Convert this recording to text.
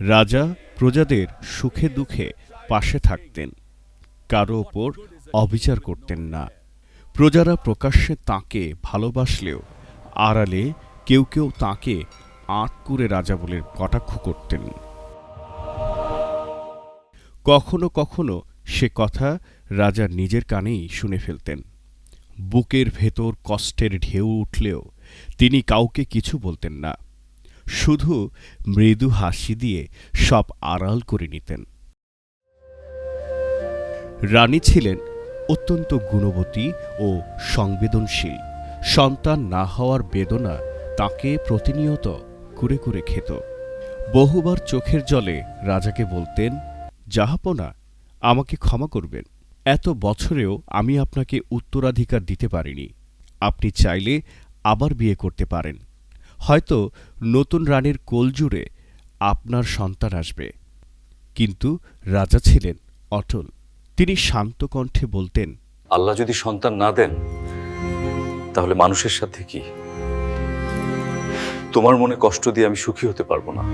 রাজা প্রজাদের সুখে দুঃখে পাশে থাকতেন, কারো ওপর অবিচার করতেন না। প্রজারা প্রকাশ্যে তাঁকে ভালোবাসলেও আড়ালে কেউ কেউ তাঁকে আঁট করে রাজা বলে কটাক্ষ করতেন। কখনো কখনো সে কথা রাজা নিজের কানেই শুনে ফেলতেন। বুকের ভেতর কষ্টের ঢেউ উঠলেও তিনি কাউকে কিছু বলতেন না, শুধু মৃদু হাসি দিয়ে সব আড়াল করে নিতেন। রানী ছিলেন অত্যন্ত গুণবতী ও সংবেদনশীল। সন্তান না হওয়ার বেদনা তাকে প্রতিনিয়ত কুরে কুরে খেত। বহুবার চোখের জলে রাজাকে বলতেন, জাহাপনা, আমাকে ক্ষমা করবেন, এত বছরেও আমি আপনাকে উত্তরাধিকার দিতে পারিনি। আপনি চাইলে আবার বিয়ে করতে পারেন, হয়তো নতুন রানীর কোল জুড়ে আপনার সন্তান আসবে। কিন্তু রাজা ছিলেন অটল। তিনি শান্ত কণ্ঠে বলতেন, আল্লাহ যদি সন্তান না দেন তাহলে মানুষের সাথে কি? তোমার মনে কষ্ট দিয়ে আমি সুখী হতে পারবো না।